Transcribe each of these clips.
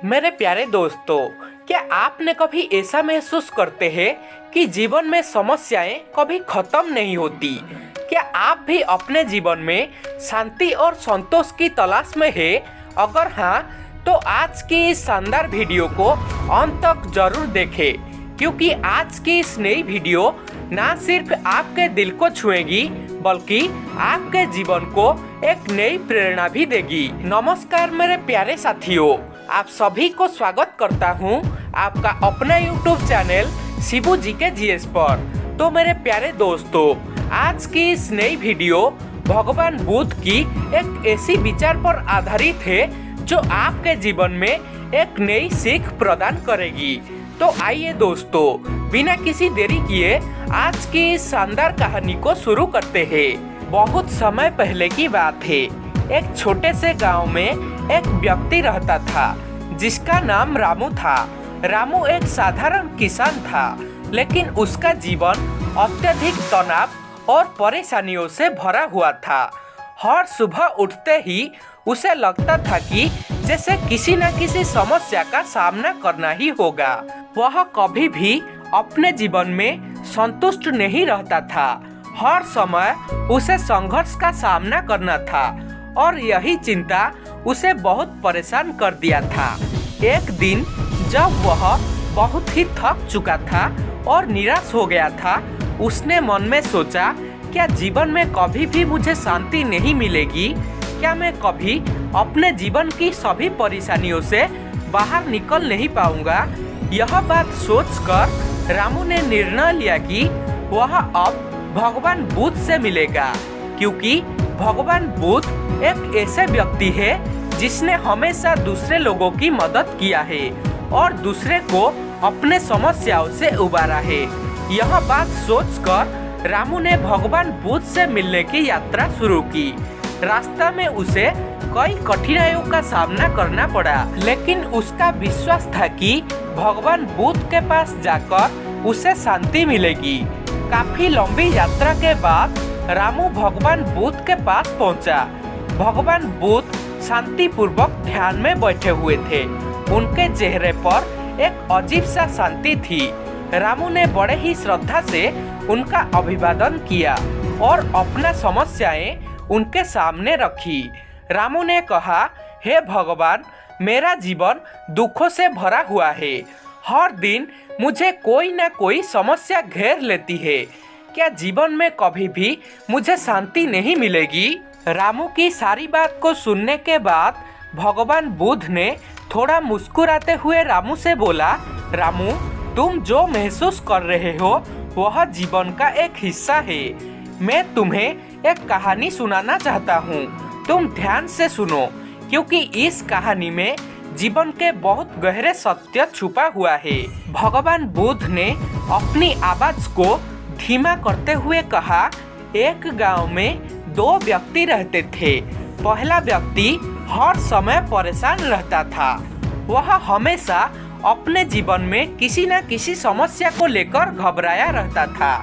मेरे प्यारे दोस्तों, क्या आपने कभी ऐसा महसूस करते हैं कि जीवन में समस्याएं कभी खत्म नहीं होती? क्या आप भी अपने जीवन में शांति और संतोष की तलाश में हैं? अगर हाँ, तो आज की इस शानदार वीडियो को अंत तक जरूर देखें, क्योंकि आज की इस नई वीडियो ना सिर्फ आपके दिल को छुएगी बल्कि आपके जीवन को एक नई प्रेरणा भी देगी। नमस्कार मेरे प्यारे साथियों, आप सभी को स्वागत करता हूं आपका अपना YouTube चैनल शिबू जी के जीएस पर। तो मेरे प्यारे दोस्तों, आज की इस नई वीडियो भगवान बुद्ध की एक ऐसी विचार पर आधारित है जो आपके जीवन में एक नई सीख प्रदान करेगी। तो आइए दोस्तों, बिना किसी देरी किए आज की इस शानदार कहानी को शुरू करते हैं। बहुत समय पहले की बात है। एक छोटे से गांव में एक व्यक्ति रहता था जिसका नाम रामू था। रामू एक साधारण किसान था, लेकिन उसका जीवन अत्यधिक तनाव और परेशानियों से भरा हुआ था। हर सुबह उठते ही उसे लगता था कि जैसे किसी न किसी समस्या का सामना करना ही होगा। वह कभी भी अपने जीवन में संतुष्ट नहीं रहता था। हर समय उसे संघर्ष का सामना करना था और यही चिंता उसे बहुत परेशान कर दिया था। एक दिन जब वह बहुत ही थक चुका था और निराश हो गया था, उसने मन में सोचा, क्या जीवन में कभी भी मुझे शांति नहीं मिलेगी? क्या मैं कभी अपने जीवन की सभी परेशानियों से बाहर निकल नहीं पाऊंगा? यह बात सोचकर रामू ने निर्णय लिया कि वह अब भगवान बुद्ध से मिलेगा, क्योंकि भगवान बुद्ध एक ऐसे व्यक्ति है जिसने हमेशा दूसरे लोगों की मदद किया है और दूसरे को अपने समस्याओं से उबारा है। यह बात सोचकर रामू ने भगवान बुद्ध से मिलने की यात्रा शुरू की। रास्ता में उसे कई कठिनाइयों का सामना करना पड़ा, लेकिन उसका विश्वास था कि भगवान बुद्ध के पास जाकर उसे शांति मिलेगी। काफी लंबी यात्रा के बाद रामू भगवान बुद्ध के पास पहुंचा। भगवान बुद्ध शांतिपूर्वक ध्यान में बैठे हुए थे। उनके चेहरे पर एक अजीब सा शांति थी। रामू ने बड़े ही श्रद्धा से उनका अभिवादन किया और अपना समस्याएं उनके सामने रखी। रामू ने कहा, हे भगवान, मेरा जीवन दुखों से भरा हुआ है। हर दिन मुझे कोई न कोई समस्या घेर लेती है। क्या जीवन में कभी भी मुझे शांति नहीं मिलेगी? रामू की सारी बात को सुनने के बाद भगवान बुद्ध ने थोड़ा मुस्कुराते हुए रामू से बोला, रामू, तुम जो महसूस कर रहे हो वह जीवन का एक हिस्सा है। मैं तुम्हें एक कहानी सुनाना चाहता हूँ। तुम ध्यान से सुनो, क्योंकि इस कहानी में जीवन के बहुत गहरे सत्य छुपा हुआ है। भगवान बुद्ध ने अपनी आवाज को धीमा करते हुए कहा, एक गांव में दो व्यक्ति रहते थे। पहला व्यक्ति हर समय परेशान रहता था। वह हमेशा अपने जीवन में किसी न किसी समस्या को लेकर घबराया रहता था।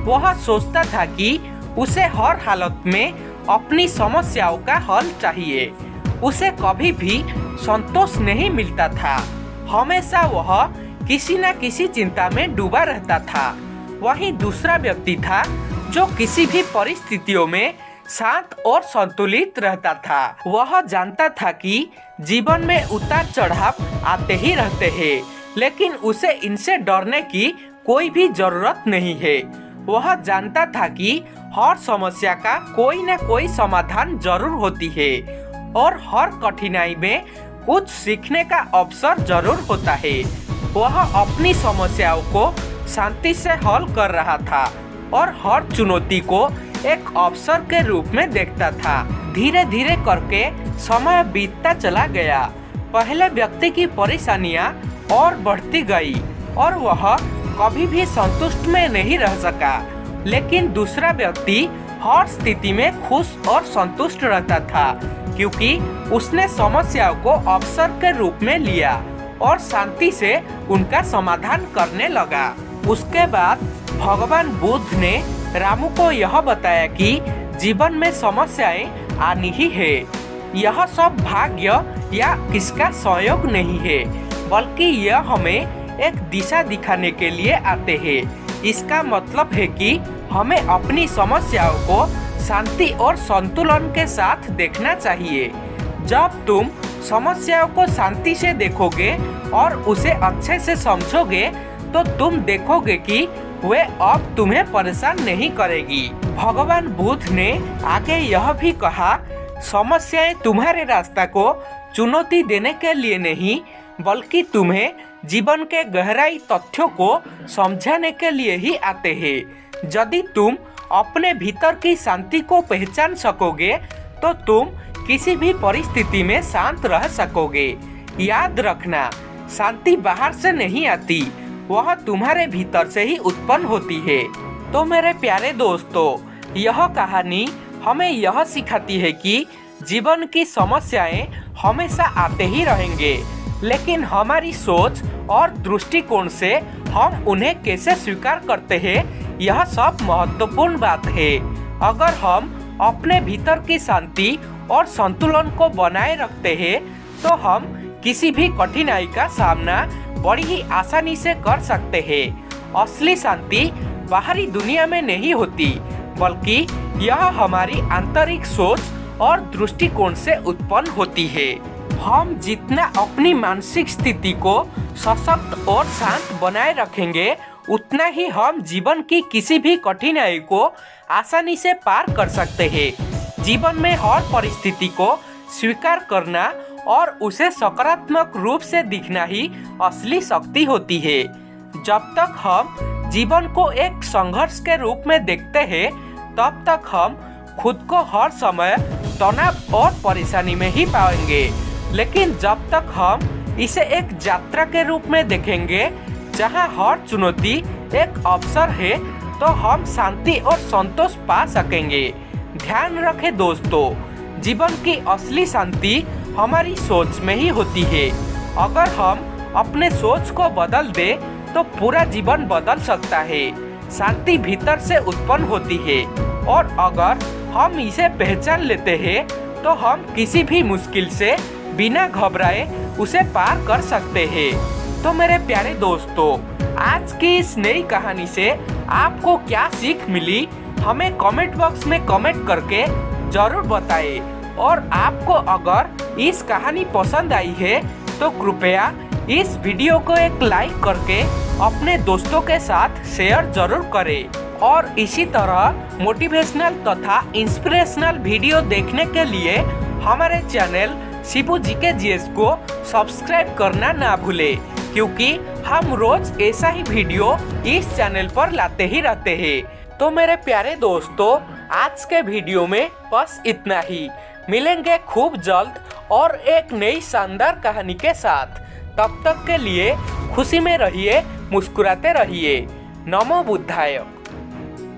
वह सोचता था कि उसे हर हालत में अपनी समस्याओं का हल चाहिए। उसे कभी भी संतोष नहीं मिलता था। हमेशा वह किसी न किसी चिंता में डूबा रहता था। वहीं दूसरा व्यक्ति था जो किसी भी परिस्थितियों में शांत और संतुलित रहता था। वह जानता था कि जीवन में उतार चढ़ाव आते ही रहते हैं, लेकिन उसे इनसे डरने की कोई भी जरूरत नहीं है। वह जानता था कि हर समस्या का कोई न कोई समाधान जरूर होती है और हर कठिनाई में कुछ सीखने का अवसर जरूर होता है। वह अपनी समस्याओं को शांति से हल कर रहा था और हर चुनौती को एक अवसर के रूप में देखता था। धीरे धीरे करके समय बीतता चला गया। पहले व्यक्ति की परेशानियां और बढ़ती गई और वह कभी भी संतुष्ट में नहीं रह सका, लेकिन दूसरा व्यक्ति हर स्थिति में खुश और संतुष्ट रहता था, क्योंकि उसने समस्याओं को अवसर के रूप में लिया और शांति से उनका समाधान करने लगा। उसके बाद भगवान बुद्ध ने रामू को यह बताया कि जीवन में समस्याएं आनी ही है। यह सब भाग्य या किसका सहयोग नहीं है, बल्कि यह हमें एक दिशा दिखाने के लिए आते हैं। इसका मतलब है कि हमें अपनी समस्याओं को शांति और संतुलन के साथ देखना चाहिए। जब तुम समस्याओं को शांति से देखोगे और उसे अच्छे से समझोगे तो तुम देखोगे कि वे अब तुम्हें परेशान नहीं करेगी। भगवान बुद्ध ने आगे यह भी कहा, समस्याएं तुम्हारे रास्ता को चुनौती देने के लिए नहीं, बल्कि तुम्हें जीवन के गहराई तथ्यों को समझाने के लिए ही आते हैं। यदि तुम अपने भीतर की शांति को पहचान सकोगे तो तुम किसी भी परिस्थिति में शांत रह सकोगे। याद रखना, शांति बाहर से नहीं आती, वह तुम्हारे भीतर से ही उत्पन्न होती है। तो मेरे प्यारे दोस्तों, यह कहानी हमें यह सिखाती है कि जीवन की समस्याएं हमेशा आते ही रहेंगे, लेकिन हमारी सोच और दृष्टिकोण से हम उन्हें कैसे स्वीकार करते हैं, यह सब महत्वपूर्ण बात है। अगर हम अपने भीतर की शांति और संतुलन को बनाए रखते हैं तो हम किसी भी कठिनाई का सामना बड़ी ही आसानी से कर सकते हैं। असली शांति बाहरी दुनिया में नहीं होती, बल्कि यह हमारी आंतरिक सोच और दृष्टिकोण से उत्पन्न होती है। हम जितना अपनी मानसिक स्थिति को सशक्त और शांत बनाए रखेंगे, उतना ही हम जीवन की किसी भी कठिनाई को आसानी से पार कर सकते हैं। जीवन में हर परिस्थिति को स्वीकार करना और उसे सकारात्मक रूप से दिखना ही असली शक्ति होती है। जब तक हम जीवन को एक संघर्ष के रूप में देखते हैं, तब तक हम खुद को हर समय तनाव और परेशानी में ही पाएंगे। लेकिन जब तक हम इसे एक यात्रा के रूप में देखेंगे, जहां हर चुनौती एक अवसर है, तो हम शांति और संतोष पा सकेंगे। ध्यान रखें दोस्तों, जीवन की असली शांति हमारी सोच में ही होती है। अगर हम अपने सोच को बदल दें तो पूरा जीवन बदल सकता है। शांति भीतर से उत्पन्न होती है और अगर हम इसे पहचान लेते हैं तो हम किसी भी मुश्किल से बिना घबराए उसे पार कर सकते हैं। तो मेरे प्यारे दोस्तों, आज की इस नई कहानी से आपको क्या सीख मिली, हमें कमेंट बॉक्स में कमेंट करके जरूर बताएं। और आपको अगर इस कहानी पसंद आई है तो कृपया इस वीडियो को एक लाइक करके अपने दोस्तों के साथ शेयर जरूर करें। और इसी तरह मोटिवेशनल तथा इंस्पिरेशनल वीडियो देखने के लिए हमारे चैनल शिबू जीके जीएस को सब्सक्राइब करना ना भूलें, क्योंकि हम रोज ऐसा ही वीडियो इस चैनल पर लाते ही रहते हैं। तो मेरे प्यारे दोस्तों, आज के वीडियो में बस इतना ही। मिलेंगे खूब जल्द और एक नई शानदार कहानी के साथ। तब तक के लिए खुशी में रहिए, मुस्कुराते रहिए। नमो बुद्धाय।